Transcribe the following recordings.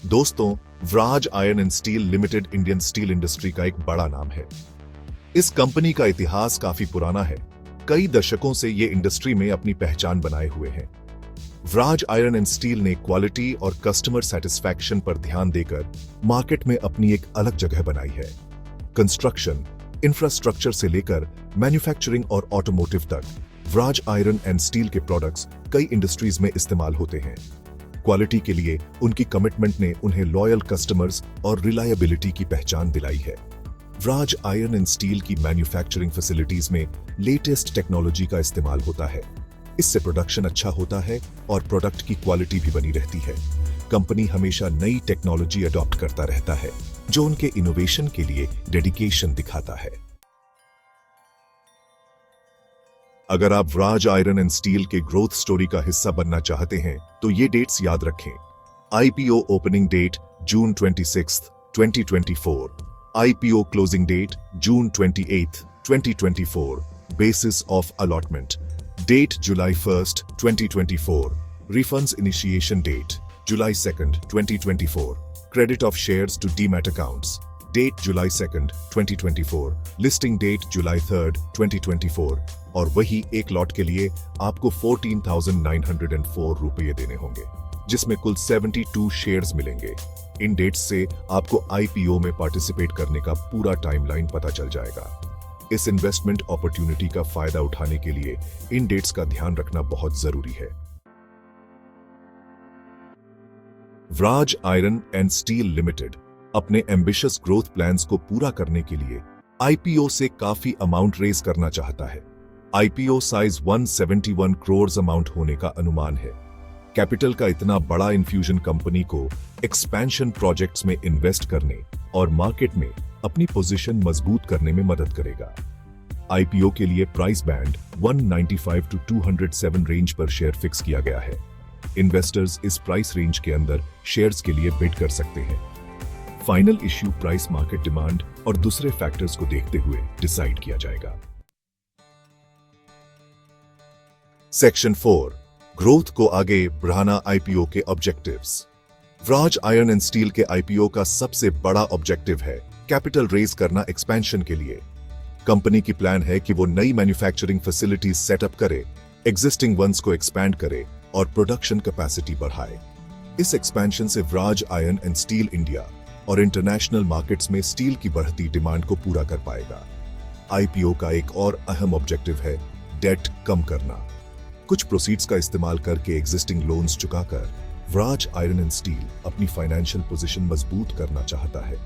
दोस्तों, Vraj iron and steel limited Indian steel industry का एक बड़ा नाम है। इस कंपनी का इतिहास काफी पुराना है। कई दशकों से ये इंडस्ट्री में अपनी पहचान बनाए हुए हैं। वराज आयरन एंड स्टील ने क्वालिटी और कस्टमर सेटिस्फैक्शन पर ध्यान देकर मार्केट में अपनी एक अलग जगह बनाई है। कंस्ट्रक्शन, इंफ्रास्ट्रक्चर से लेकर मैन्युफैक्चरिंग और ऑटोमोटिव तक वराज आयरन एंड स्टील के प्रोडक्ट्स कई इंडस्ट्रीज में इस्तेमाल होते हैं। क्वालिटी के लिए उनकी कमिटमेंट ने उन्हें लॉयल कस्टमर्स और रिलायबिलिटी की पहचान दिलाई है। वराज आयरन एंड स्टील की मैन्युफैक्चरिंग फैसिलिटीज में लेटेस्ट टेक्नोलॉजी का इस्तेमाल होता है। इससे प्रोडक्शन अच्छा होता है और प्रोडक्ट की क्वालिटी भी बनी रहती है। कंपनी हमेशा नई टेक्नोलॉजी अडॉप्ट करता रहता है, जो उनके इनोवेशन के लिए डेडिकेशन दिखाता है। अगर आप वराज आयरन एंड स्टील के ग्रोथ स्टोरी का हिस्सा बनना चाहते हैं तो ये डेट्स याद रखें। IPO opening date June 26, 2024। IPO closing date June 28, 2024। Basis of allotment date July 1, 2024। Refunds initiation date July 2, 2024। Credit of shares to demat accounts date July 2, 2024। Listing date July 3, 2024। और वही एक लॉट के लिए आपको 14,904 रुपये देने होंगे, जिसमें कुल 72 शेयर्स मिलेंगे। इन डेट्स से आपको आईपीओ में पार्टिसिपेट करने का पूरा टाइमलाइन पता चल जाएगा। इस इन्वेस्टमेंट अपॉर्चुनिटी का फायदा उठाने के लिए इन डेट्स का ध्यान रखना बहुत जरूरी है। वराज आयरन एंड स्टील लिमिटेड अपने एम्बिशियस ग्रोथ प्लान्स को पूरा करने के लिए आईपीओ से काफी अमाउंट रेज करना चाहता है। आईपीओ साइज 171 करोड़ अमाउंट होने का अनुमान है। कैपिटल का इतना बड़ा इन्फ्यूजन कंपनी को एक्सपेंशन प्रोजेक्ट्स में इन्वेस्ट करने और मार्केट में अपनी पोजीशन मजबूत करने में मदद करेगा। आईपीओ के लिए प्राइस बैंड 195 to 207 रेंज पर शेयर फिक्स किया गया है। इन्वेस्टर्स इस प्राइस रेंज के अंदर शेयर्स के लिए बिड कर सकते हैं। Final issue price market demand और दूसरे फैक्टर्स को देखते हुए डिसाइड किया जाएगा। सेक्शन 4, ग्रोथ को आगे बढ़ाना आईपीओ के ऑब्जेक्टिव्स। वराज आयरन एंड स्टील के आईपीओ का सबसे बड़ा ऑब्जेक्टिव है कैपिटल रेज करना एक्सपेंशन के लिए। कंपनी की प्लान है कि वो नई मैन्युफैक्चरिंग फैसिलिटीज सेटअप करे, एग्जिस्टिंग वंस को एक्सपैंड करे और प्रोडक्शन कैपेसिटी बढ़ाए। इस एक्सपेंशन से वराज आयरन एंड स्टील इंडिया और इंटरनेशनल मार्केट्स में स्टील की बढ़ती डिमांड को पूरा कर पाएगा। आईपीओ का एक और अहम ऑब्जेक्टिव है डेट कम करना। कुछ प्रोसीड्स का इस्तेमाल करके एग्जिस्टिंग लोन्स चुकाकर वराज आयरन एंड स्टील अपनी फाइनेंशियल पोजीशन मजबूत करना चाहता है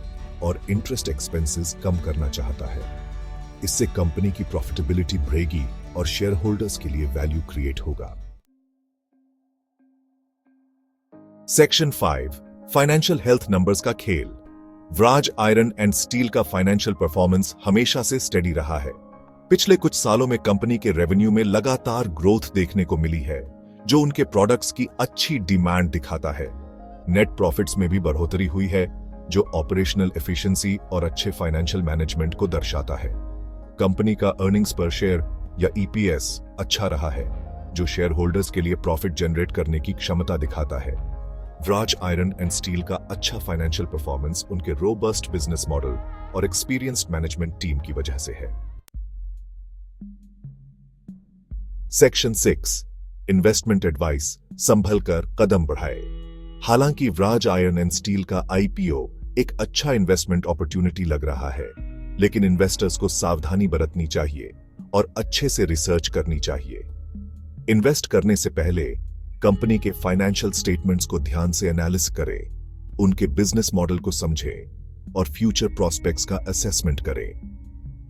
और इंटरेस्ट एक्सपेंसेस कम करना चाहता है। इससे कंपनी की प्रॉफिटेबिलिटी बढ़ेगी और शेयर होल्डर्स के लिए वैल्यू क्रिएट होगा। सेक्शन 5, फाइनेंशियल हेल्थ नंबर्स का खेल। वराज आयरन एंड स्टील का फाइनेंशियल परफॉर्मेंस हमेशा से स्टेडी रहा है। पिछले कुछ सालों में कंपनी के रेवेन्यू में लगातार ग्रोथ देखने को मिली है, जो उनके प्रोडक्ट्स की अच्छी डिमांड दिखाता है। नेट प्रॉफिट्स में भी बढ़ोतरी हुई है, जो ऑपरेशनल एफिशिएंसी और अच्छे फाइनेंशियल मैनेजमेंट को दर्शाता है। कंपनी का अर्निंग्स पर शेयर या ईपीएस अच्छा रहा है, जो शेयर होल्डर्स के लिए प्रॉफिट जनरेट करने की क्षमता दिखाता है। वराज आयरन एंड स्टील का अच्छा फाइनेंशियल परफॉर्मेंस उनके रोबस्ट बिजनेस मॉडल और एक्सपीरियंस्ड मैनेजमेंट टीम की वजह से है। सेक्शन 6, इन्वेस्टमेंट एडवाइस, संभल कर कदम बढ़ाए। हालांकि वराज आयरन एंड स्टील का आईपीओ एक अच्छा इन्वेस्टमेंट अपॉर्चुनिटी लग रहा है, लेकिन इन्वेस्टर्स को सावधानी बरतनी चाहिए और अच्छे से रिसर्च करनी चाहिए। इन्वेस्ट करने से पहले कंपनी के फाइनेंशियल स्टेटमेंट्स को ध्यान से एनालिसिस करें, उनके बिजनेस मॉडल को समझें और फ्यूचर प्रोस्पेक्ट्स का असेसमेंट करें।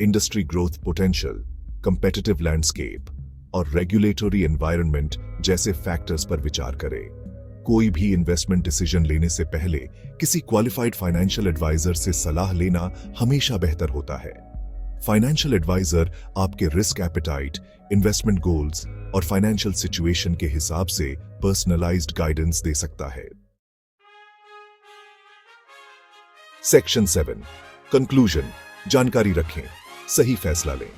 Industry growth potential, competitive landscape और रेगुलेटरी एनवायरनमेंट जैसे फैक्टर्स पर विचार करें। कोई भी इन्वेस्टमेंट डिसीजन लेने से पहले किसी क्वालिफाइड फाइनेंशियल एडवाइजर से सलाह लेना हमेशा बेहतर होता है। फाइनेंशियल एडवाइजर आपके रिस्क एपेटाइट, इन्वेस्टमेंट गोल्स और फाइनेंशियल सिचुएशन के हिसाब से पर्सनलाइज्ड गाइडेंस दे सकता है। सेक्शन 7, कंक्लूजन, जानकारी रखें, सही फैसला लें।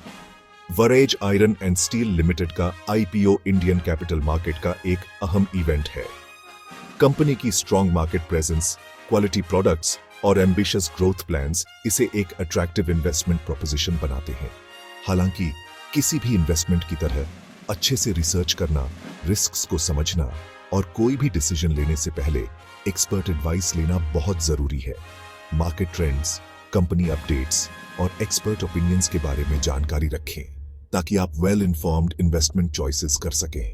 वराज आयरन एंड स्टील लिमिटेड का आईपीओ इंडियन कैपिटल मार्केट का एक अहम इवेंट है। कंपनी की strong market presence, quality products और एम्बिशियस ग्रोथ प्लान्स इसे एक अट्रैक्टिव इन्वेस्टमेंट प्रोपोजिशन बनाते हैं। हालांकि किसी भी इन्वेस्टमेंट की तरह अच्छे से रिसर्च करना, रिस्क्स को समझना और कोई भी डिसीजन लेने से पहले एक्सपर्ट एडवाइस लेना बहुत जरूरी है। मार्केट ट्रेंड्स, कंपनी अपडेट्स और एक्सपर्ट ओपिनियंस के बारे में जानकारी रखें ताकि आप वेल इन्फॉर्म्ड इन्वेस्टमेंट चॉइसेस कर सकें।